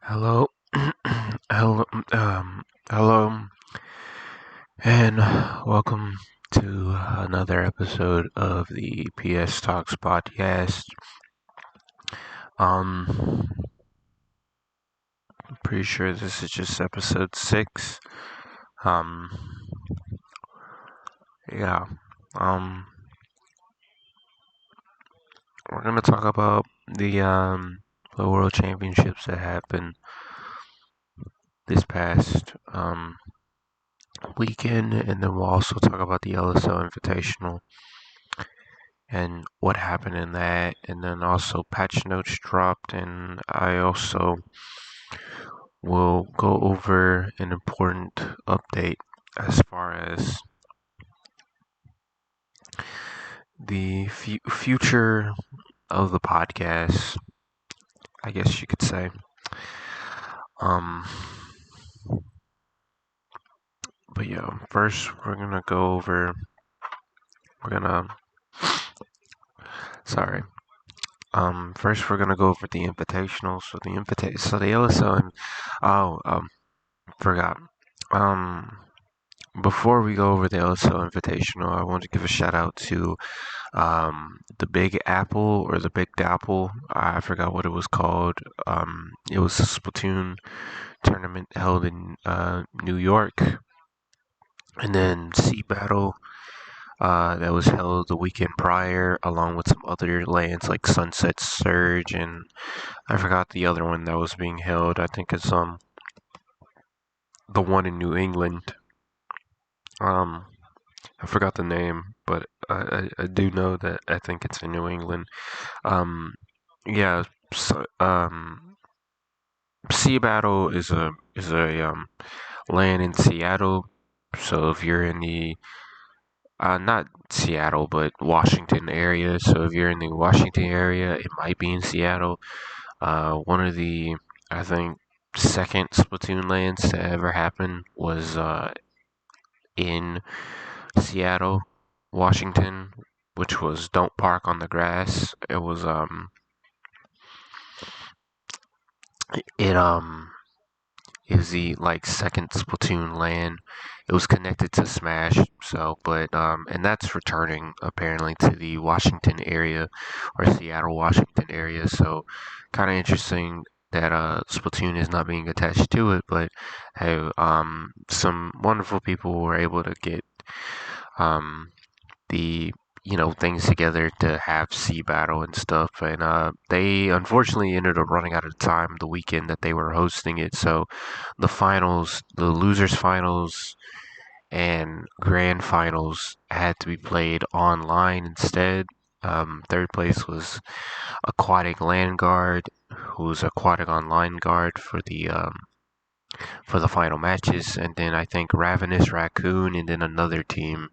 Hello, hello, hello, and welcome to another episode of the PS Talks podcast. Um, I'm pretty sure this is just episode 6. Um, yeah. Um, we're gonna talk about the World Championships that happened this past weekend, and then we'll also talk about the LSL Invitational and what happened in that, and then also patch notes dropped, and I also will go over an important update as far as the future of the podcast, I guess you could say. Um, but yeah, first we're gonna go over. We're gonna. Sorry. First we're gonna go over the invitational. So the LSO and forgot. Um, Before we go over the LSL Invitational, I want to give a shout out to the Big Apple or the Big Dapple. I forgot what it was called. It was a Splatoon tournament held in New York, and then Sea Battle that was held the weekend prior, along with some other lands like Sunset Surge, and I forgot the other one that was being held. I think it's the one in New England. Um, I forgot the name, but I do know that I think it's in New England. Um, yeah, so, Sea Battle is a land in Seattle. So if you're in the not Seattle but Washington area, so if you're in the Washington area, it might be in Seattle. One of the I think second Splatoon lands to ever happen was in Seattle, Washington, which was Don't Park on the Grass. It is the like second Splatoon LAN. It was connected to Smash, so but and that's returning apparently to the Washington area or Seattle, Washington area. So kind of interesting that Splatoon is not being attached to it, but hey, some wonderful people were able to get um the things together to have Sea Battle and stuff, and they unfortunately ended up running out of time the weekend that they were hosting it. So the finals, the losers finals and grand finals had to be played online instead. Third place was Aquatic Land Guard, who's Aquatic Online Guard for the final matches, and then I think Ravenous Raccoon, and then another team.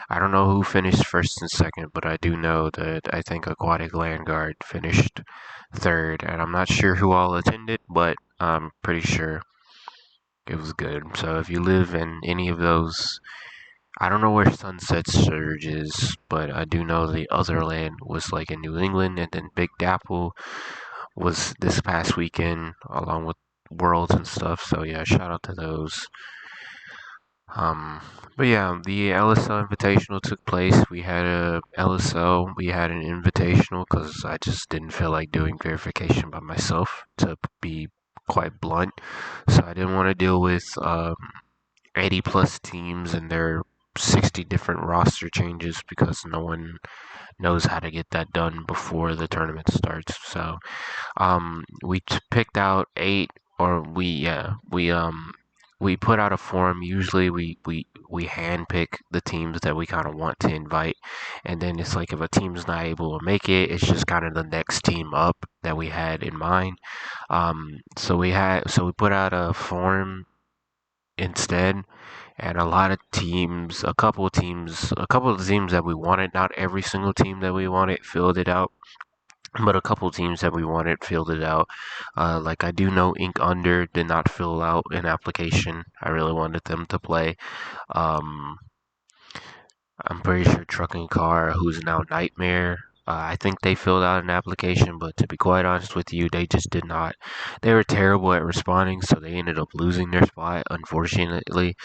I don't know who finished first and second, but I do know that I think Aquatic Land Guard finished third, and I'm not sure who all attended, but I'm pretty sure it was good. So if you live in any of those, I don't know where Sunset Surge is, but I do know the other land was like in New England, and then Big Dapple was this past weekend, along with Worlds and stuff. So yeah, shout out to those. Um, but yeah, the LSL Invitational took place. We had a LSL, we had an Invitational because I just didn't feel like doing verification by myself, to be quite blunt. So I didn't want to deal with 80 plus teams and their 60 different roster changes because no one knows how to get that done before the tournament starts. So we picked out 8, or we put out a forum. Usually we hand pick the teams that we kind of want to invite, and then it's like if a team's not able to make it, it's just kind of the next team up that we had in mind. So we put out a forum instead, and a couple of teams that we wanted, not every single team that we wanted filled it out, but a couple teams that we wanted filled it out. Like I do know Ink Under did not fill out an application. I really wanted them to play. Um, I'm pretty sure Trucking Car, who's now Nightmare, I think they filled out an application, but to be quite honest with you, they just did not. They were terrible at responding, so they ended up losing their spot, unfortunately,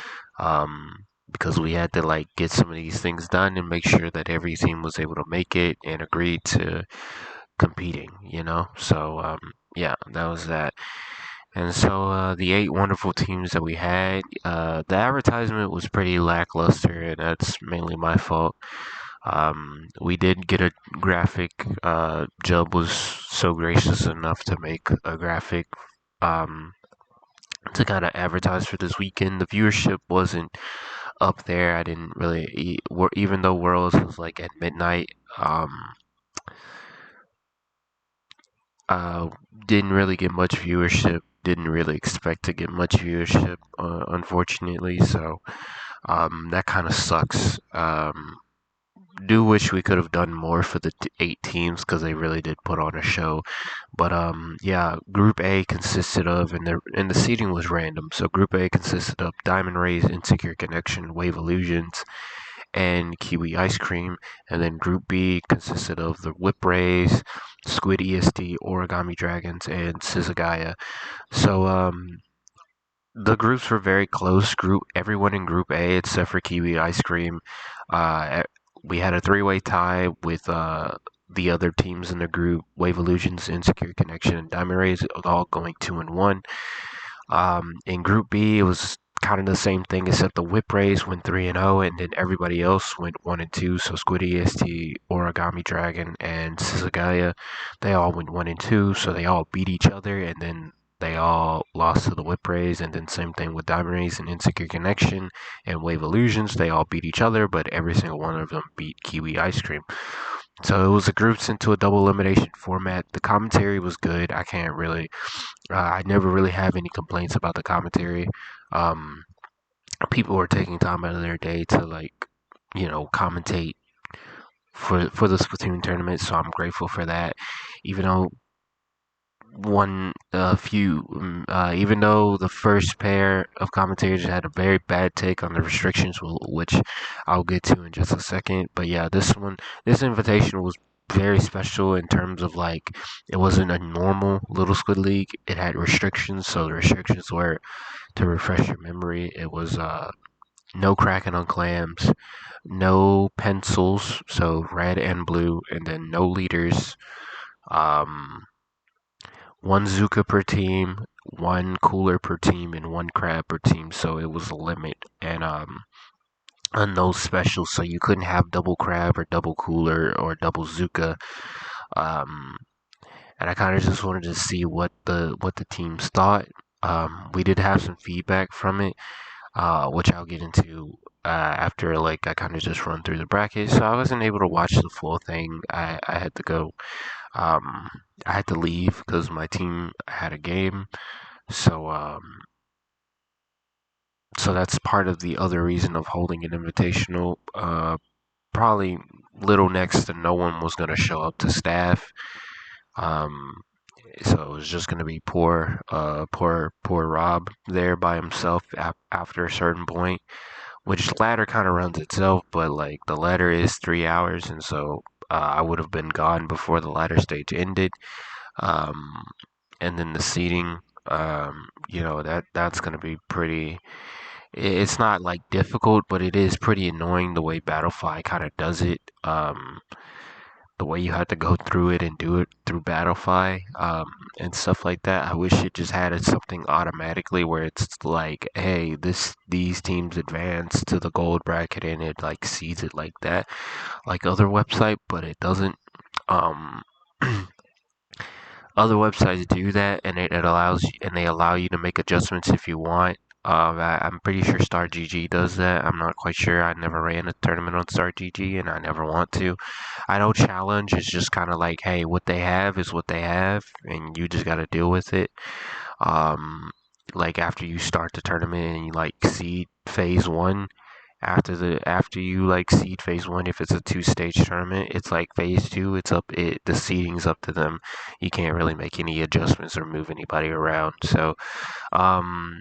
because we had to like get some of these things done and make sure that every team was able to make it and agree to competing. So yeah, that was that. And so the eight wonderful teams that we had, the advertisement was pretty lackluster, and that's mainly my fault. We did get a graphic. Jub was so gracious enough to make a graphic um, to kind of advertise for this weekend. The viewership wasn't up there. I didn't really, even though Worlds was like at midnight, uh, didn't really get much viewership. Didn't really expect to get much viewership, unfortunately. So that kind of sucks. Do wish we could have done more for the eight teams because they really did put on a show. But yeah, Group A consisted of, and the seating was random. So Group A consisted of Diamond Rays, Insecure Connection, Wave Illusions, and Kiwi Ice Cream. And then Group B consisted of the Whip Rays, Squid ESD, Origami Dragons, and Sizagaya. So the groups were very close. Everyone in Group A except for Kiwi Ice Cream. Uh, we had a three-way tie with the other teams in the group: Wave Illusions, Insecure Connection, and Diamond Rays, all going 2-1. In Group B, it was kind of the same thing, except the Whip Rays went 3-0, and then everybody else went 1-2. So Squid EST, Origami Dragon, and Sizagaya, they all went 1-2. So they all beat each other, and then they all lost to the Whip Rays, and then same thing with Diamond Rays and Insecure Connection and Wave Illusions. They all beat each other, but every single one of them beat Kiwi Ice Cream. So it was a groups into a double elimination format. The commentary was good. I can't really I never really have any complaints about the commentary. Um, People were taking time out of their day to commentate for the Splatoon tournament, so I'm grateful for that. Even though even though the first pair of commentators had a very bad take on the restrictions, which I'll get to in just a second. But yeah, this invitation was very special in terms of like it wasn't a normal Little Squid League. It had restrictions, so the restrictions were, to refresh your memory, it was no cracking on clams, no pencils, so red and blue, and then no leaders. Um, One Zuka per team, one cooler per team, and one crab per team. So it was a limit, and on those specials, so you couldn't have double crab or double cooler or double Zuka. Um, and I kind of just wanted to see what the teams thought. We did have some feedback from it, which I'll get into after like I kind of just run through the brackets. So I wasn't able to watch the full thing. I had to go. Um, I had to leave because my team had a game. So so that's part of the other reason of holding an invitational. Probably little next to no one was going to show up to staff. Um, so it was just going to be poor Rob there by himself after a certain point, which ladder kind of runs itself, but like the ladder is 3 hours, and so I would have been gone before the ladder stage ended. Um, and then the seating, that's going to be pretty. It's not like difficult, but it is pretty annoying the way Battlefy kind of does it. The way you have to go through it and do it through Battlefy, and stuff like that. I wish it just had it something automatically where it's like, hey, these teams advance to the gold bracket and it like sees it like that, like other website, but it doesn't. Um, Other websites do that, and it allows you, and they allow you to make adjustments if you want. I'm pretty sure StarGG does that. I'm not quite sure. I never ran a tournament on StarGG, and I never want to. I know Challenge is just kind of like, hey, what they have is what they have, and you just got to deal with it. Like after you start the tournament and you like seed phase one, after you like seed phase one, if it's a two-stage tournament, it's like phase two. The seeding's up to them. You can't really make any adjustments or move anybody around. Um,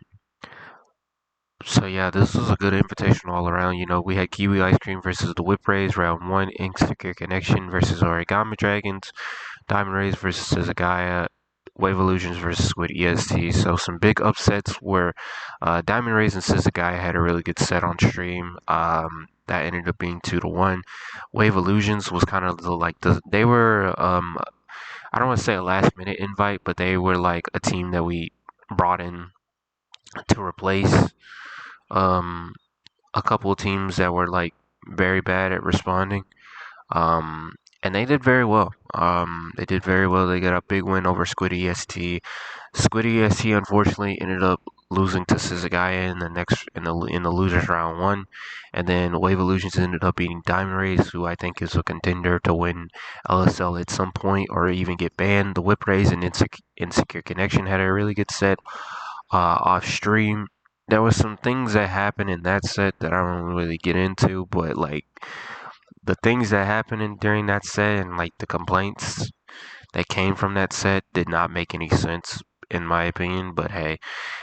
So yeah, this was a good invitation all around. You know, we had Kiwi Ice Cream versus the Whip Rays, round one. Insecure Connection versus Origami Dragons. Diamond Rays versus Sizagaya. Wave Illusions versus Squid EST. So some big upsets where Diamond Rays and Sizagaya had a really good set on stream. That ended up being 2-1. Wave Illusions was kind of they were I don't want to say a last minute invite, but they were like a team that we brought in to replace um, a couple of teams that were like very bad at responding. Um, and they did very well. They did very well. They got a big win over Squid EST. Squid EST unfortunately ended up losing to Sizagaya in the losers round one, and then Wave Illusions ended up beating Diamond Rays, who I think is a contender to win LSL at some point or even get banned. The Whip Rays and Insecure Connection had a really good set off stream. There was some things that happened in that set that I don't really get into, but like the things that happened during that set and like the complaints that came from that set did not make any sense in my opinion. But hey,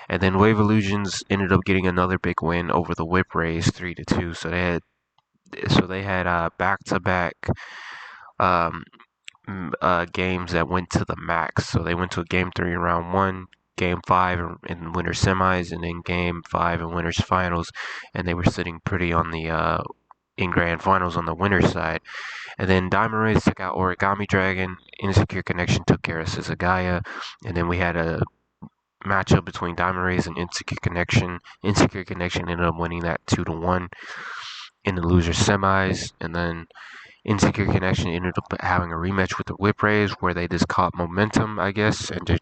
and then Wave Illusions ended up getting another big win over the Whip Rays 3-2. So they had back to back games that went to the max. So they went to a game three in round one, game five in winners semis, and then game five in winners finals. And they were sitting pretty on the in grand finals on the winner's side. And then Diamond Rays took out Origami Dragon. Insecure Connection took care of Sizagaya. And then we had a matchup between Diamond Rays and Insecure Connection. Insecure Connection ended up winning that 2-1 in the loser semis. And then Insecure Connection ended up having a rematch with the Whip Rays where they just caught momentum, I guess, and they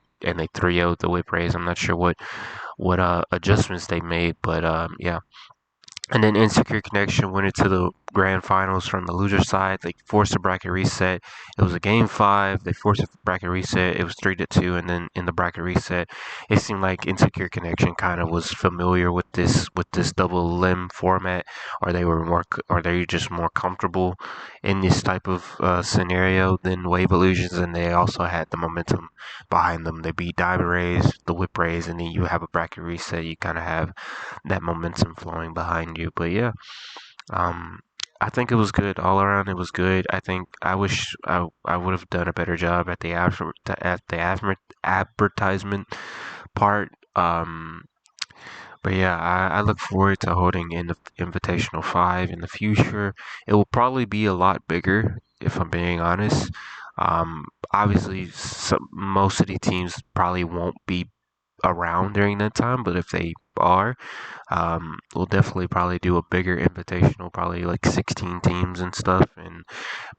3-0'd the Whip Rays. I'm not sure what adjustments they made, but yeah. And then Insecure Connection went into the grand finals from the loser side. They forced a bracket reset. It was a game five. They forced a bracket reset. It was 3-2. And then in the bracket reset, it seemed like Insecure Connection kind of was familiar with this double limb format, or they just more comfortable in this type of scenario than Wave Illusions. And they also had the momentum behind them. They beat Diamond Rays, the Whip Rays, and then you have a bracket reset. You kind of have that momentum flowing behind you. But yeah, um, I think it was good all around. It was good. I think I wish I would have done a better job at the advertisement part. But yeah, I look forward to holding in the Invitational 5 in the future. It will probably be a lot bigger, if I'm being honest. Obviously, most of the teams probably won't be around during that time, but if they are, we'll definitely probably do a bigger invitational, probably like 16 teams and stuff, and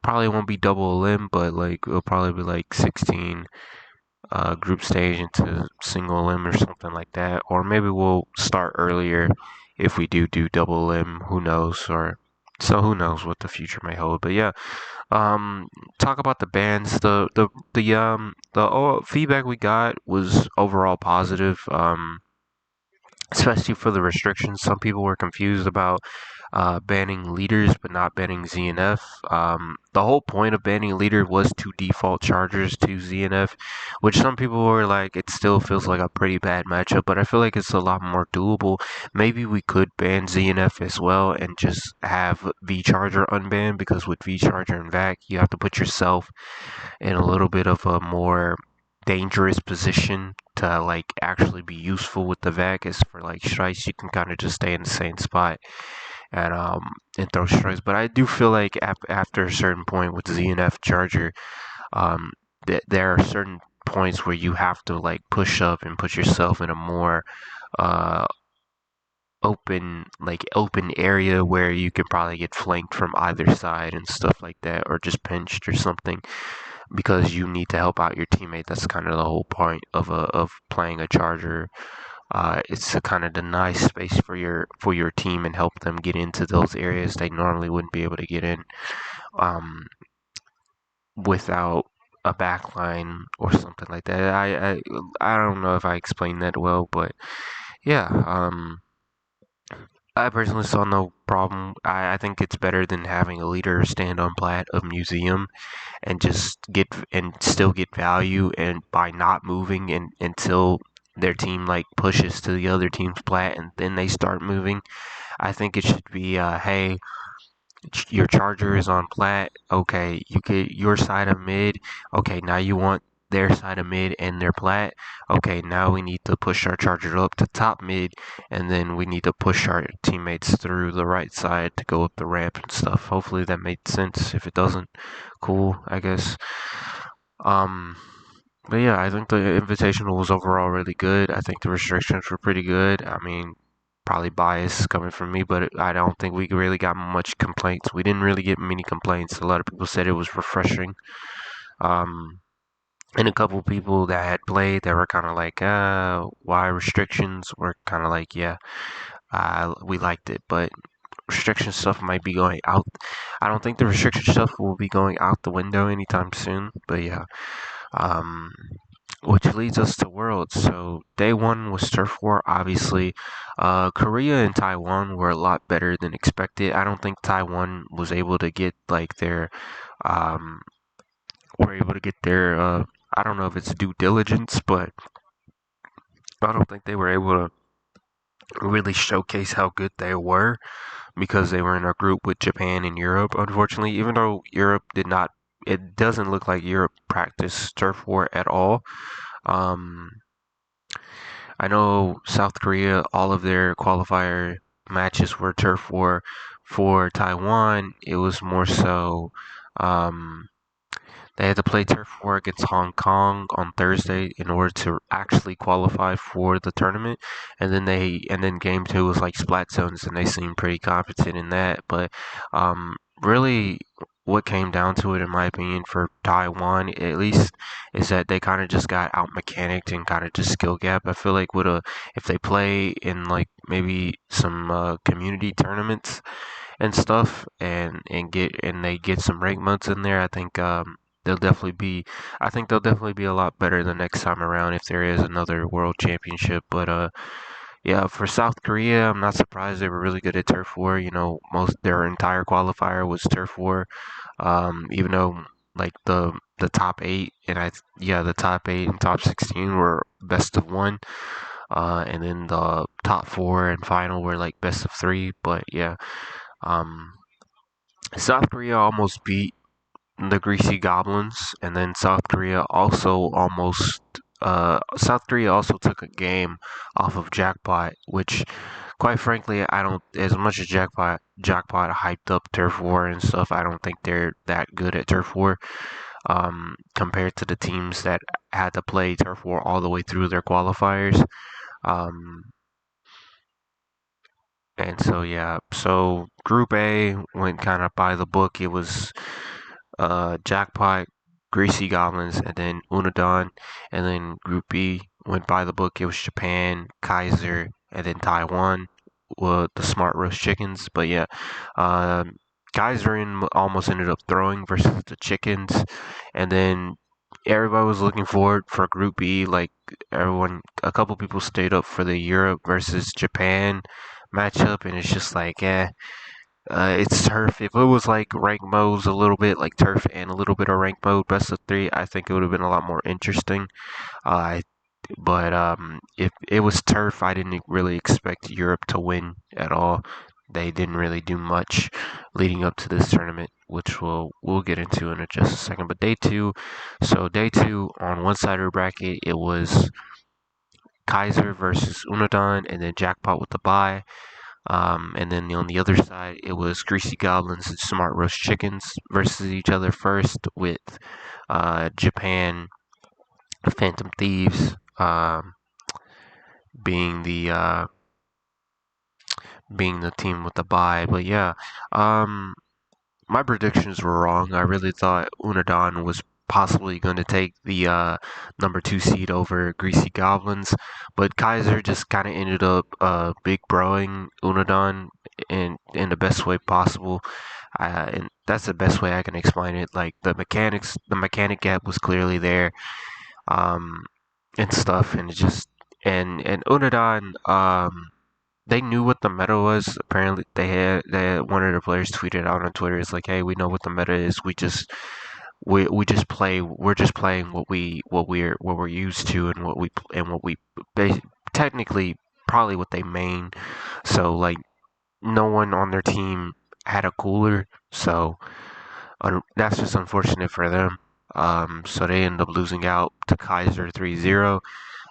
probably won't be double elim, but like it'll probably be like 16 group stage into single elim or something like that, or maybe we'll start earlier if we do double elim. Who knows? Or so who knows what the future may hold. But yeah, um, talk about the bands. The feedback we got was overall positive. Especially for the restrictions. Some people were confused about banning leaders but not banning ZNF. The whole point of banning leader was to default chargers to ZNF, which some people were like, it still feels like a pretty bad matchup, but I feel like it's a lot more doable. Maybe we could ban ZNF as well and just have V Charger unbanned, because with V Charger and VAC, you have to put yourself in a little bit of a more dangerous position to like actually be useful with the VAC. Is for like strikes, you can kind of just stay in the same spot and throw strikes. But I do feel like after a certain point with ZNF Charger, there are certain points where you have to like push up and put yourself in a more uh open area where you can probably get flanked from either side and stuff like that, or just pinched or something, because you need to help out your teammate. That's kind of the whole point of playing a charger. It's to kind of deny space for your team and help them get into those areas they normally wouldn't be able to get in um, without a backline or something like that. I don't know if I explained that well, but yeah. I personally saw no problem. I think it's better than having a leader stand on plat of museum and just get and still get value and by not moving and until their team like pushes to the other team's plat and then they start moving. I think it should be, hey, your charger is on plat. Okay, you get your side of mid. Okay, now you want their side of mid and their plat. Okay, now we need to push our charger up to top mid, and then we need to push our teammates through the right side to go up the ramp and stuff. Hopefully that made sense. If it doesn't, cool, I guess. Um, but yeah, I think the invitational was overall really good. I think the restrictions were pretty good. I mean, probably bias coming from me, but I don't think we really got much complaints. We didn't really get many complaints. A lot of people said it was refreshing. Um, and a couple people that had played that were kind of like, why restrictions? Were kind of like, yeah, we liked it, but restriction stuff might be going out. I don't think the restriction stuff will be going out the window anytime soon, but yeah. Um, which leads us to Worlds. So day one was Turf War, obviously. Korea and Taiwan were a lot better than expected. I don't think Taiwan was able to get like their, um, were able to get their, I don't know if it's due diligence, but I don't think they were able to really showcase how good they were because they were in a group with Japan and Europe, unfortunately. Even though Europe did not, it doesn't look like Europe practiced Turf War at all. Um, I know South Korea, all of their qualifier matches were turf war. For Taiwan, it was more so um, they had to play turf war against Hong Kong on Thursday in order to actually qualify for the tournament, and then game two was like splat zones, and they seemed pretty competent in that. But really, what came down to it, in my opinion, for Taiwan at least, is that they kind of just got out mechanicked and kind of just skill gap. I feel like if they play in like maybe some community tournaments and stuff, and they get some rank modes in there, they'll definitely be. I think they'll definitely be a lot better the next time around if there is another world championship. But yeah, for South Korea, I'm not surprised they were really good at turf war. You know, most their entire qualifier was turf war. Even though like the top eight and the top eight and top 16 were best of one. And then the top four and final were like best of three. But yeah, um, South Korea almost beat the Greasy Goblins, and then South Korea also took a game off of Jackpot, which, quite frankly, I don't. As much as Jackpot hyped up Turf War and stuff, I don't think they're that good at Turf War. Compared to the teams that had to play Turf War all the way through their qualifiers. Um, and so yeah, so Group A went kind of by the book. It was Jackpot, Greasy Goblins, and then Unadon. And then Group B went by the book. It was Japan, Kaiser, and then Taiwan with the Smart Roast Chickens. But yeah, um, Kaiser almost ended up throwing versus the Chickens. And then everybody was looking forward for Group B. Like a couple people stayed up for the Europe versus Japan matchup. And it's just like, it's turf. If it was like rank modes a little bit, like turf and a little bit of rank mode, best of three, I think it would have been a lot more interesting. Uh, but if it was turf, I didn't really expect Europe to win at all. They didn't really do much leading up to this tournament, which we'll get into in just a second. But day two on one side of the bracket, it was Kaiser versus Unadon, and then Jackpot with the bye. And then on the other side, it was Greasy Goblins and Smart Roast Chickens versus each other first with Japan Phantom Thieves being the team with the bye. But yeah, um, my predictions were wrong. I really thought Unadon was possibly going to take the number two seed over Greasy Goblins, but Kaiser just kind of ended up big broing Unadon in the best way possible. And that's the best way I can explain it. Like the mechanic gap was clearly there, um, and stuff, and it just and Unadon, they knew what the meta was. Apparently, they had one of the players tweeted out on Twitter. It's like, hey, we know what the meta is. we just play. We're just playing what we're used to and what we technically probably what they main. So like no one on their team had a cooler, so that's just unfortunate for them. So they end up losing out to Kaiser 3-0.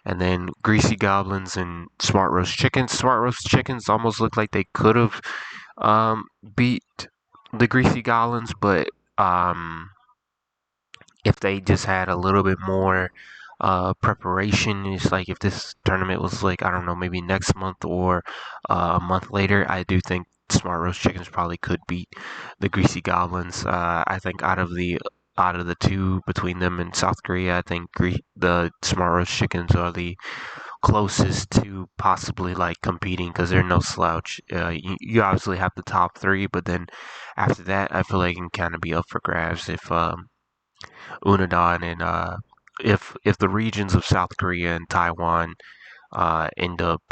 And then Greasy Goblins and Smart Roast Chickens. Smart Roast Chickens almost looked like they could have beat the Greasy Goblins, but um, if they just had a little bit more preparation, it's like if this tournament was like, I don't know, maybe next month or a month later, I do think Smart Roast Chickens probably could beat the Greasy Goblins. I think out of the two between them and South Korea, I think the Smart Roast Chickens are the closest to possibly like competing because they're no slouch. You obviously have the top three, but then after that, I feel like it can kind of be up for grabs if Unadon and if the regions of South Korea and Taiwan end up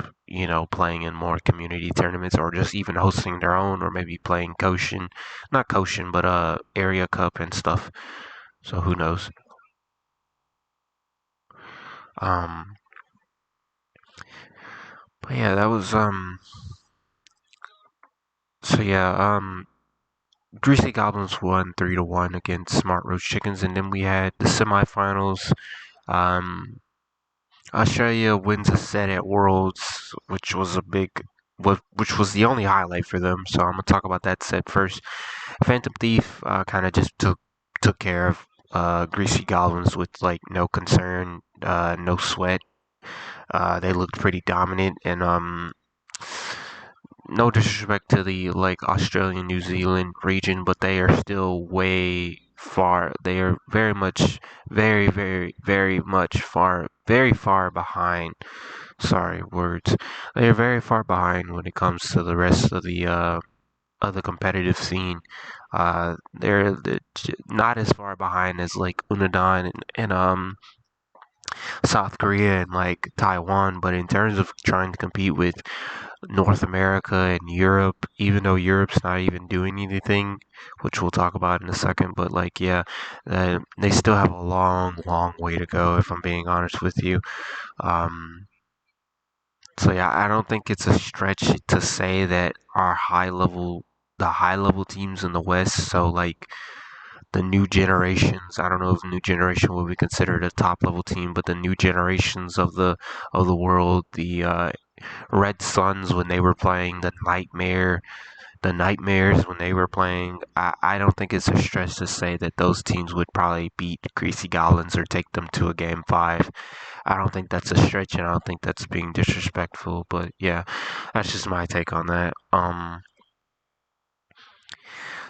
playing in more community tournaments or just even hosting their own or maybe playing Koshin, not Koshin but area cup and stuff. So who knows? Um, but yeah, that was so yeah Greasy Goblins won 3-1 against Smart Roast Chickens, and then we had the semifinals. Um, Australia wins a set at Worlds, which was the only highlight for them. So I'm gonna talk about that set first. Phantom Thief kind of just took care of Greasy Goblins with like no concern, no sweat. They looked pretty dominant, and no disrespect to the like Australian New Zealand region, but they are still way far. They are very much, very much very far behind. Sorry, words. They are very far behind when it comes to the rest of the competitive scene. They're not as far behind as like Unadon and South Korea and like Taiwan, but in terms of trying to compete with North America and Europe, even though Europe's not even doing anything, which we'll talk about in a second. But like, yeah, they still have a long way to go. If I'm being honest with you, um, so yeah, I don't think it's a stretch to say that the high level teams in the West, so like the new generations. I don't know if new generation will be considered a top level team, but the new generations of the world, the Red Suns when they were playing, the Nightmares when they were playing. I don't think it's a stretch to say that those teams would probably beat Greasy Goblins or take them to a game five. I don't think that's a stretch, and I don't think that's being disrespectful. But yeah, that's just my take on that.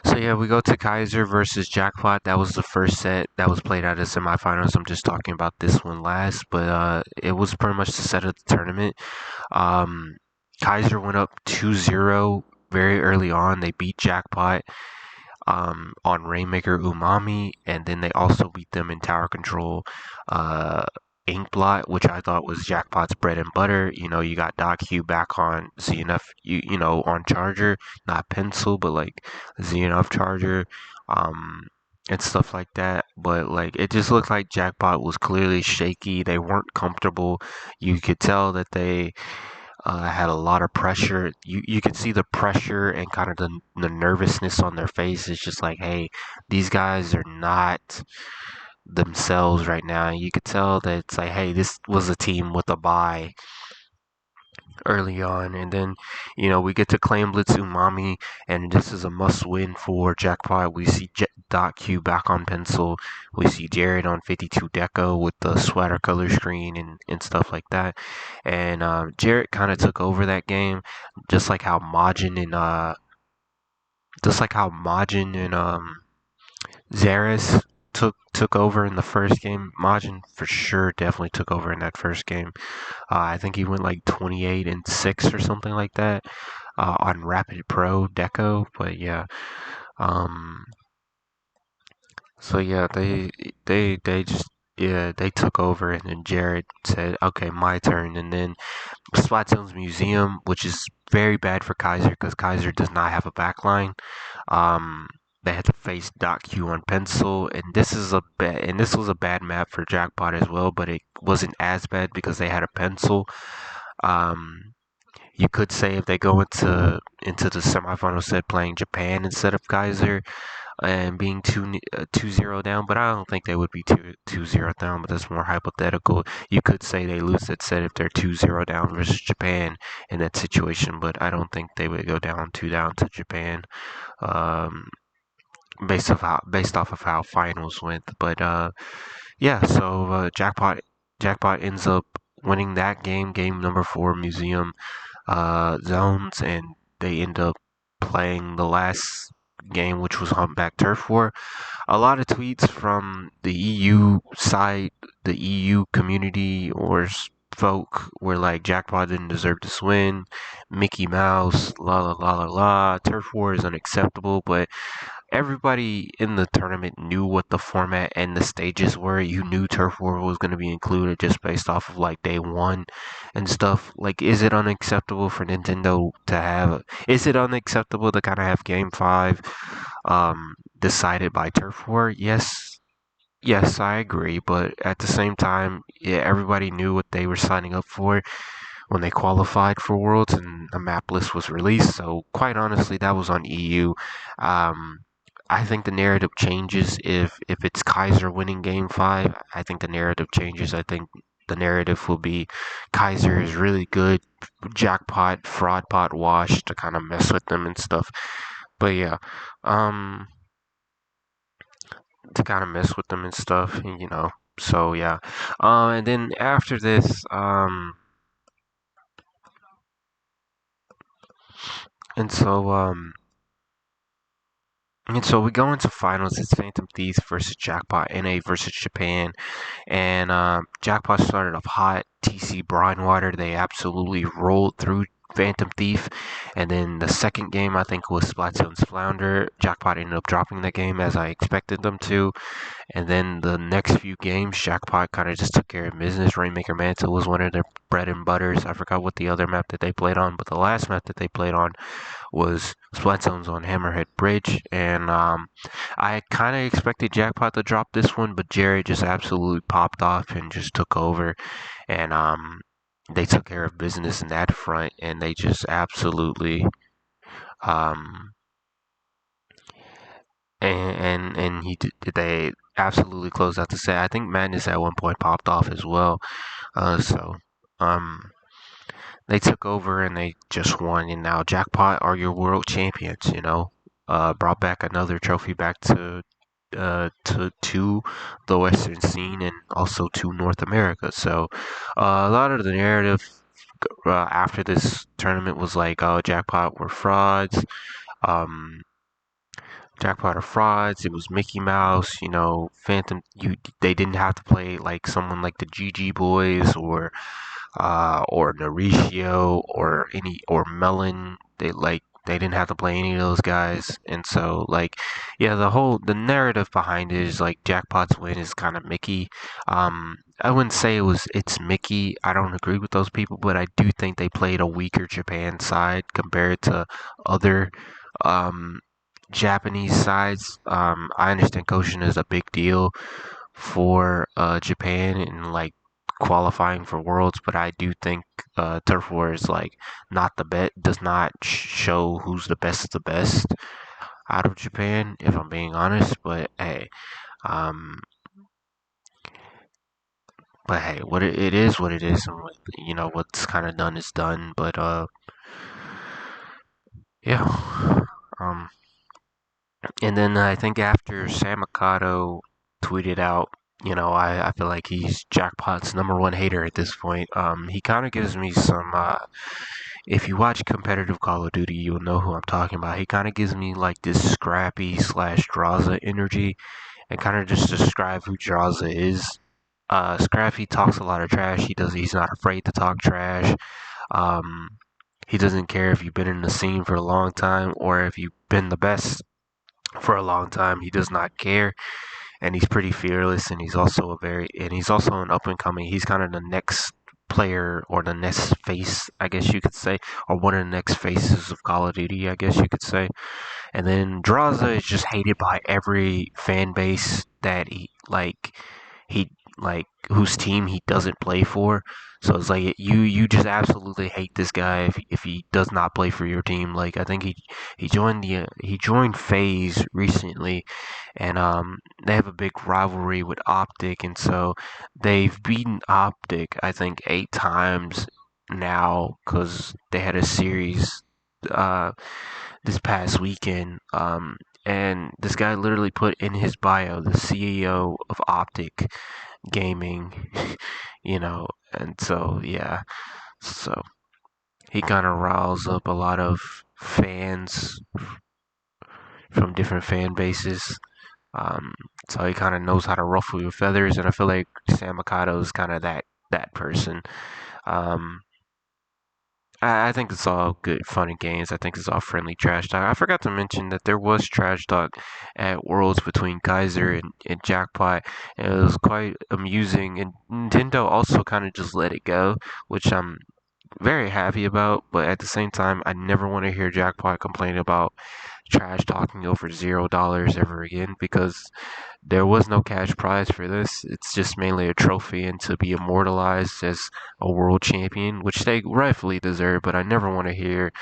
So yeah, we go to Kaiser versus Jackpot. That was the first set that was played out of semifinals. I'm just talking about this one last, but it was pretty much the set of the tournament. Um, Kaiser went up 2-0 very early on. They beat Jackpot on Rainmaker Umami, and then they also beat them in Tower Control uh, Inkblot, which I thought was Jackpot's bread and butter. You know, you got Doc Hugh back on ZNF, on Charger, not Pencil, but like ZNF Charger, and stuff like that. But like, it just looked like Jackpot was clearly shaky. They weren't comfortable. You could tell that they had a lot of pressure. You could see the pressure and kind of the nervousness on their face. It's just like, hey, these guys are not themselves right now. You could tell that it's like, hey, this was a team with a bye early on, and then we get to claim Blitz Umami, and this is a must-win for Jackpot. We see Dot Q back on Pencil. We see Jared on 52 Deco with the sweater color screen and stuff like that. And Jared kind of took over that game, just like how Majin and Zaris took over in the first game. Majin for sure definitely took over in that first game. I think he went like 28-6 or something like that on Rapid Pro Deco. But yeah, um, so yeah, they just they took over, and then Jared said, "Okay, my turn." And then Splatoon's Museum, which is very bad for Kaiser because Kaiser does not have a backline. Um, They had to face Dot Q on pencil, and this was a bad map for Jackpot as well, but it wasn't as bad because they had a pencil. Um, you could say if they go into the semifinal set playing Japan instead of Kaiser and being 2-0 down, but I don't think they would be 2-0 down. But that's more hypothetical. You could say they lose that set if they're 2-0 down versus Japan in that situation, but I don't think they would go down 2 down to Japan. Um, based off of how finals went. But yeah, so Jackpot ends up winning that game, game number 4, Museum zones, and they end up playing the last game, which was Humpback Turf War. A lot of tweets from the EU side, the EU community or folk were like, Jackpot didn't deserve this win, Mickey Mouse, la la la la la, Turf War is unacceptable, but everybody in the tournament knew what the format and the stages were. You knew Turf War was going to be included just based off of like day one and stuff. Like, is it unacceptable for Nintendo to have? Is it unacceptable to kind of have Game 5 decided by Turf War? Yes. Yes, I agree, but at the same time, yeah, everybody knew what they were signing up for when they qualified for Worlds and the map list was released. So quite honestly, that was on EU. Um, I think the narrative changes if it's Kaiser winning Game 5. I think the narrative changes. I think the narrative will be Kaiser is really good, jackpot, fraud pot wash to kind of mess with them and stuff. But yeah, um, to kind of mess with them and stuff, you know. So yeah, and then after this, and so and so we go into finals. It's Phantom Thieves versus Jackpot, NA versus Japan. And Jackpot started off hot. TC Brinewater, they absolutely rolled through Phantom Thief. And then the second game, I think, was Splatoon's Flounder. Jackpot ended up dropping the game as I expected them to. And then the next few games, Jackpot kind of just took care of business. Rainmaker Manta was one of their bread and butters. I forgot what the other map that they played on, but the last map that they played on was Splatoon's on Hammerhead Bridge, and I kind of expected Jackpot to drop this one, but Jerry just absolutely popped off and just took over, and they took care of business in that front, and they just absolutely um, and they absolutely closed out the set. I think Madness at one point popped off as well, so um. They took over and they just won, and now Jackpot are your world champions. You know, brought back another trophy back to the Western scene and also to North America. So a lot of the narrative after this tournament was like, oh, Jackpot were frauds. Um, Jackpot are frauds. It was Mickey Mouse. You know, Phantom. They didn't have to play like someone like the GG Boys or Mauricio or Melon. They didn't have to play any of those guys, and so like yeah, the narrative behind it is like Jackpot's win is kind of Mickey. I wouldn't say it's Mickey. I don't agree with those people, but I do think they played a weaker Japan side compared to other um, Japanese sides. I understand Koshin is a big deal for Japan and like qualifying for Worlds, but I do think Turf War is like not the bet does not show who's the best of the best out of Japan, if I'm being honest. Um, but hey, it is what it is, and you know what's kind of done is done. But yeah, um, and then I think after Samakato tweeted out, you know, I feel like he's Jackpot's #1 hater at this point. He kind of gives me some. If you watch competitive Call of Duty, you'll know who I'm talking about. He kind of gives me like this scrappy slash Draza energy, and kind of just describe who Draza is. Scrappy talks a lot of trash. He's not afraid to talk trash. Um, he doesn't care if you've been in the scene for a long time or if you've been the best for a long time. He does not care, and he's pretty fearless. And he's also an up and coming. He's kind of the next. player or the next face, I guess you could say, or one of the next faces of Call of Duty, I guess you could say. And then Draza is just hated by every fan base that he like whose team he doesn't play for. So it's like you just absolutely hate this guy if he does not play for your team. Like I think he joined FaZe recently, and they have a big rivalry with Optic, and so they've beaten Optic I think 8 times now because they had a series uh this past weekend. And this guy literally put in his bio the CEO of Optic Gaming, and so yeah, so he kind of riles up a lot of fans from different fan bases. Um, so he kind of knows how to ruffle your feathers, and I feel like Sam Mikado is kind of that person. Um, I think it's all good, fun and games. I think it's all friendly trash talk. I forgot to mention that there was trash talk at Worlds between Kaiser and Jackpot. And it was quite amusing, and Nintendo also kind of just let it go, which I'm very happy about. But at the same time, I never want to hear Jackpot complain about trash talking over $0 ever again because there was no cash prize for this. It's just mainly a trophy and to be immortalized as a world champion, which they rightfully deserve. But I never want to hear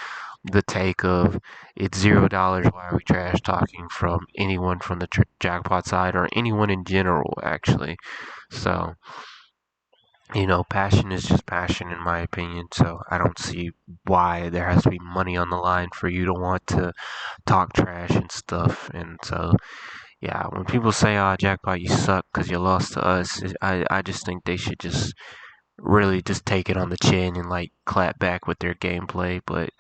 the take of it's $0. Why are we trash talking from anyone from the jackpot side or anyone in general, actually? So, passion is just passion in my opinion. So I don't see why there has to be money on the line for you to want to talk trash and stuff. And so yeah, when people say, "Oh, Jackpot, you suck because you lost to us," I just think they should just really just take it on the chin and like clap back with their gameplay. But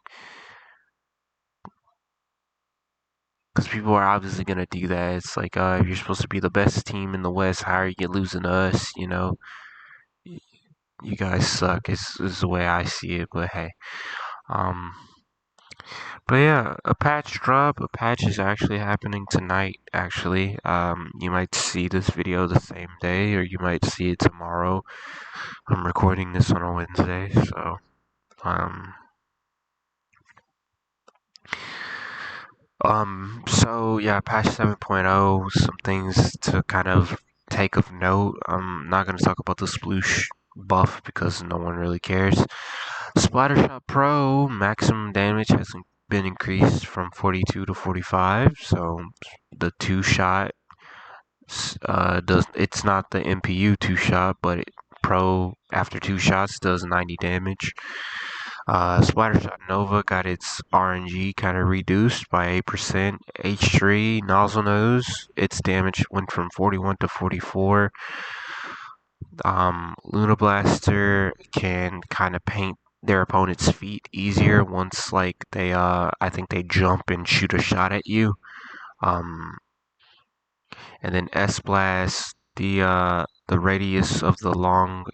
because people are obviously gonna do that, it's like, if you're supposed to be the best team in the West, how are you losing to us? You guys suck. Is the way I see it. But hey, um, but yeah, a patch drop. A patch is actually happening tonight. Actually, you might see this video the same day, or you might see it tomorrow. I'm recording this on a Wednesday, so um so yeah, patch 7.0, some things to kind of take of note. I'm not gonna talk about the sploosh buff because no one really cares. Splattershot Pro maximum damage has been increased from 42 to 45, so the two shot does it's not the MPU two shot, but Pro after two shots does 90 damage. Splattershot Nova got its RNG kind of reduced by 8%. H3 Nozzle Nose, its damage went from 41 to 44. Luna Blaster can kind of paint their opponent's feet easier once like I think they jump and shoot a shot at you. Um, and then S Blast, the radius of the long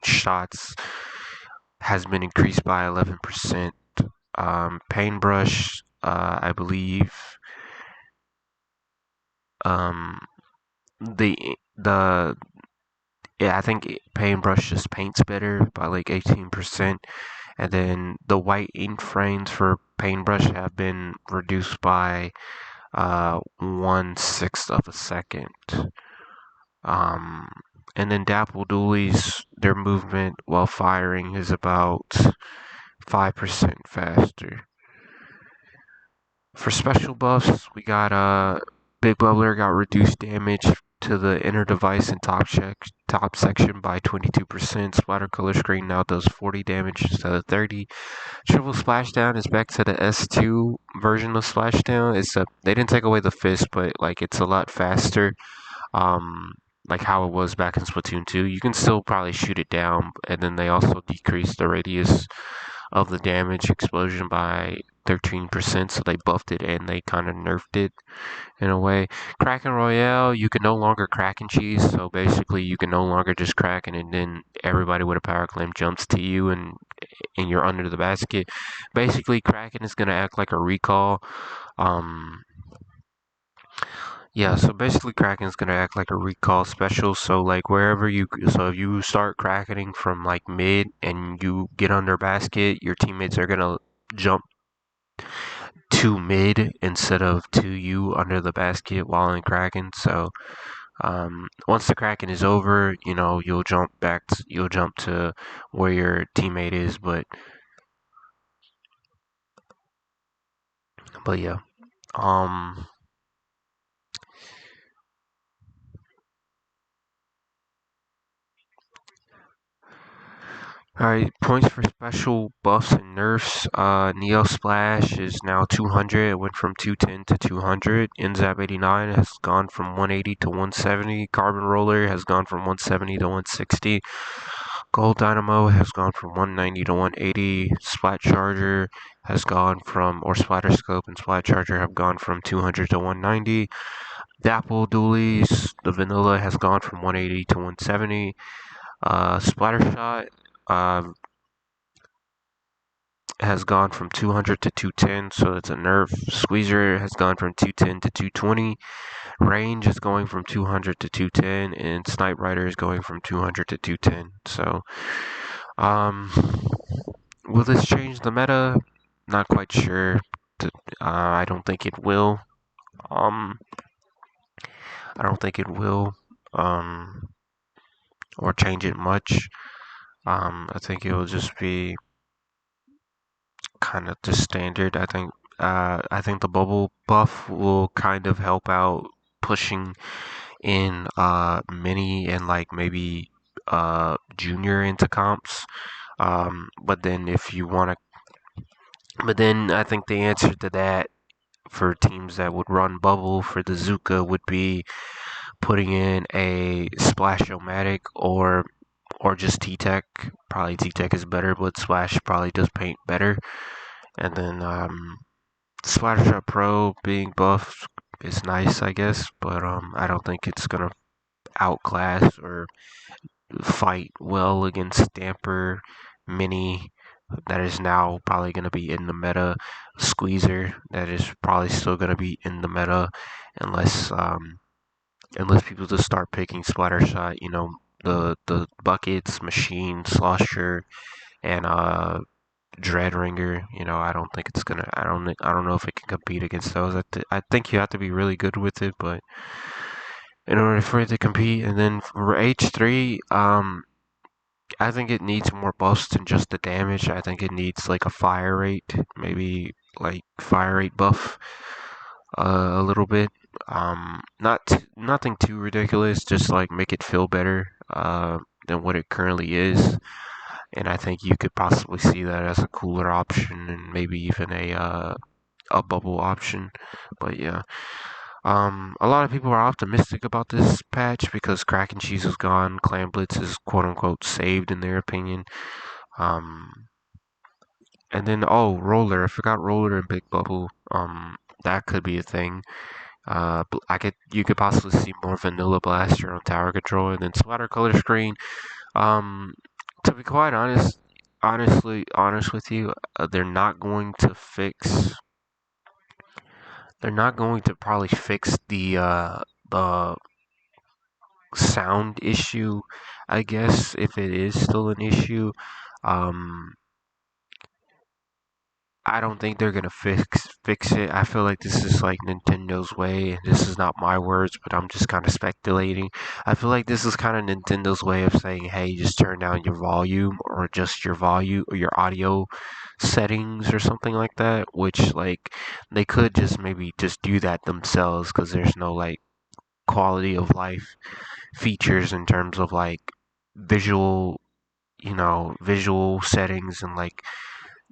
shots has been increased by 11%. Paintbrush, I believe, um, the yeah, I think Paintbrush just paints better by like 18%, and then the white ink frames for Paintbrush have been reduced by 1/6 of a second. Um, and then Dapple Doolies, their movement while firing is about 5% faster. For special buffs, we got Big Bubbler got reduced damage to the inner device and top section by 22%. Splatter color screen now does 40 damage instead of 30. Triple Splashdown is back to the S2 version of Splashdown. They didn't take away the fist, but like it's a lot faster. Like how it was back in Splatoon 2. You can still probably shoot it down, and then they also decreased the radius of the damage explosion by 13%, so they buffed it and they kind of nerfed it in a way. Kraken Royale, you can no longer crack and cheese, so basically you can no longer just crack and then everybody with a power claim jumps to you and you're under the basket. Basically, Kraken is going to act like a recall. Um, Yeah, so basically Kraken's gonna act like a recall special. So like so if you start Krakening from like mid and you get under basket, your teammates are gonna jump to mid instead of to you under the basket while in Kraken. So once the Kraken is over, you'll jump to where your teammate is. But yeah, um, Alright, points for special buffs and nerfs. Neo Splash is now 200. It went from 210 to 200. NZAP 89 has gone from 180 to 170. Carbon Roller has gone from 170 to 160. Gold Dynamo has gone from 190 to 180. Splat Charger has gone from, or Splatter Scope and Splat Charger have gone from 200 to 190. Dapple Dualies, the vanilla has gone from 180 to 170. Splatter Shot uh, has gone from 200 to 210, so it's a nerf. Squeezer has gone from 210 to 220. Range is going from 200 to 210, and Snipe Rider is going from 200 to 210. So, um, will this change the meta? Not quite sure. I don't think it will. Um, I don't think it will. Um, or change it much. I think it will just be kind of just standard. I think the bubble buff will kind of help out pushing in mini and like maybe junior into comps. But then if you want to, but then I think the answer to that for teams that would run bubble for the Zuka would be putting in a Splash-O-Matic or just T-Tech. Probably T-Tech is better, but Splash probably does paint better. And then Splattershot Pro being buffed is nice, I guess, but I don't think it's gonna outclass or fight well against Damper Mini. That is now probably gonna be in the meta. Squeezer that is probably still gonna be in the meta unless unless people just start picking Splattershot. The buckets, machine, slosher, and Dreadringer. I don't think it's gonna. I don't know if it can compete against those. I think you have to be really good with it, but in order for it to compete, and then for H3, I think it needs more buffs than just the damage. I think it needs like a fire rate, maybe like fire rate buff, a little bit. Nothing too ridiculous. Just like make it feel better, than what it currently is. And I think you could possibly see that as a cooler option and maybe even a bubble option. But yeah, a lot of people are optimistic about this patch because Crack and Cheese is gone. Clan Blitz is quote unquote saved in their opinion. Um, and then Roller, I forgot Roller and Big Bubble. That could be a thing. You could possibly see more Vanilla Blaster on tower control, and then Splatter Color Screen. Um, to be quite honest with you, they're not going to fix. They're not going to probably fix the sound issue. I guess if it is still an issue, um, I don't think they're gonna fix it. I feel like this is like Nintendo's way, and this is not my words, but I'm just kind of speculating. I feel like this is kind of Nintendo's way of saying, "Hey, just turn down your volume or adjust your volume or your audio settings or something like that." Which like they could just maybe just do that themselves because there's no like quality of life features in terms of like visual, visual settings and like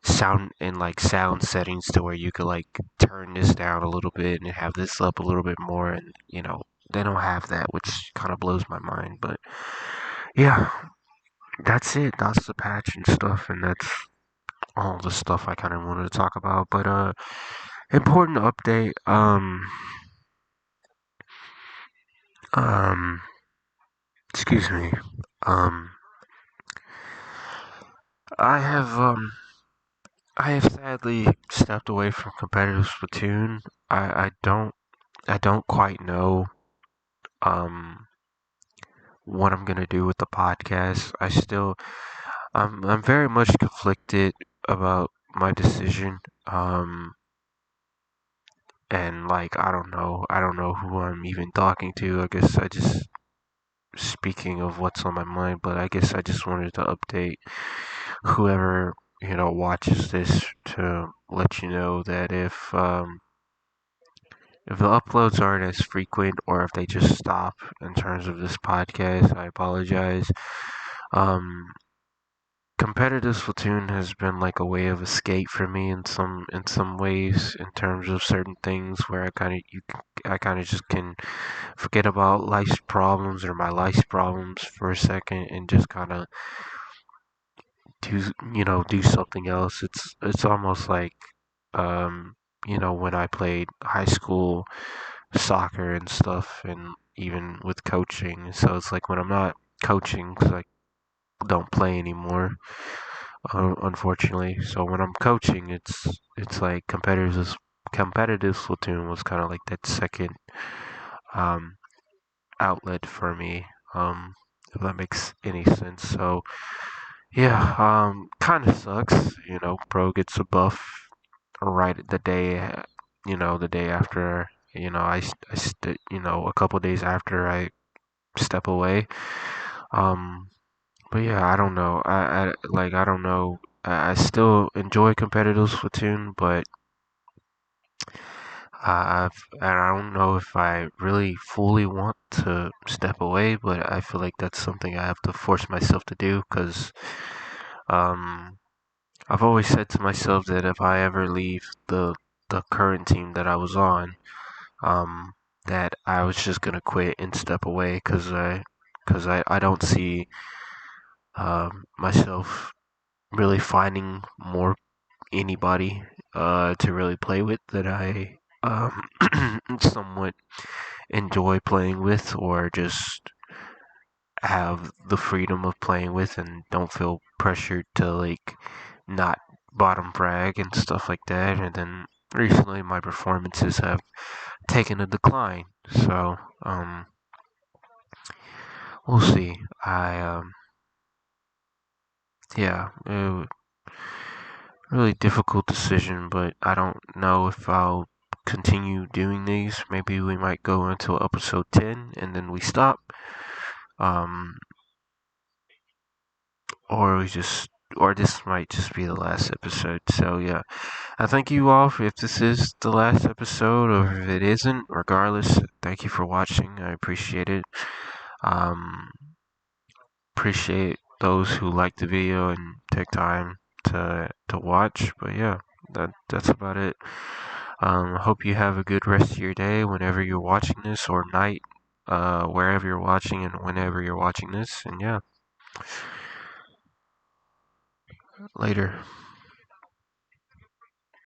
sound settings to where you could like turn this down a little bit and have this up a little bit more, and they don't have that, which kind of blows my mind. But yeah, that's it. That's the patch and stuff, and that's all the stuff I kind of wanted to talk about. But important update. Um excuse me. um I have um I have sadly stepped away from competitive Splatoon. I don't I don't quite know um what I'm gonna do with the podcast. I'm very much conflicted about my decision. And like I don't know who I'm even talking to. I guess I just speaking of what's on my mind, but I guess I just wanted to update whoever watches this to let you know that if the uploads aren't as frequent or if they just stop in terms of this podcast, I apologize. Um, Competitive Splatoon has been like a way of escape for me in some ways in terms of certain things where I kind of just can forget about life's problems or my life's problems for a second and just kind of do something else. It's almost like when I played high school soccer and stuff, and even with coaching. So it's like when I'm not coaching, because I don't play anymore, unfortunately. So when I'm coaching, it's like competitive Splatoon was kind of like that second um, outlet for me. If that makes any sense. So yeah, kind of sucks. Pro gets a buff right the day, the day after. A couple days after I step away. Um, but yeah, I don't know. I don't know. I still enjoy competitive Splatoon, but I don't know if I really fully want to step away. But I feel like that's something I have to force myself to do because um, I've always said to myself that if I ever leave the current team that I was on, um, that I was just gonna quit and step away because I don't see myself really finding more anybody to really play with that I somewhat enjoy playing with or just have the freedom of playing with and don't feel pressured to like not bottom frag and stuff like that. And then recently my performances have taken a decline. So we'll see. I Yeah, really difficult decision, but I don't know if I'll continue doing these. Maybe we might go until episode 10 and then we stop. Um, or we just, or this might just be the last episode. So yeah, I thank you all if this is the last episode or if it isn't. Regardless, thank you for watching. I appreciate it. Um, Appreciate those who like the video and take time to watch. But yeah, that's about it. Hope you have a good rest of your day whenever you're watching this or night, wherever you're watching and whenever you're watching this. And yeah, later.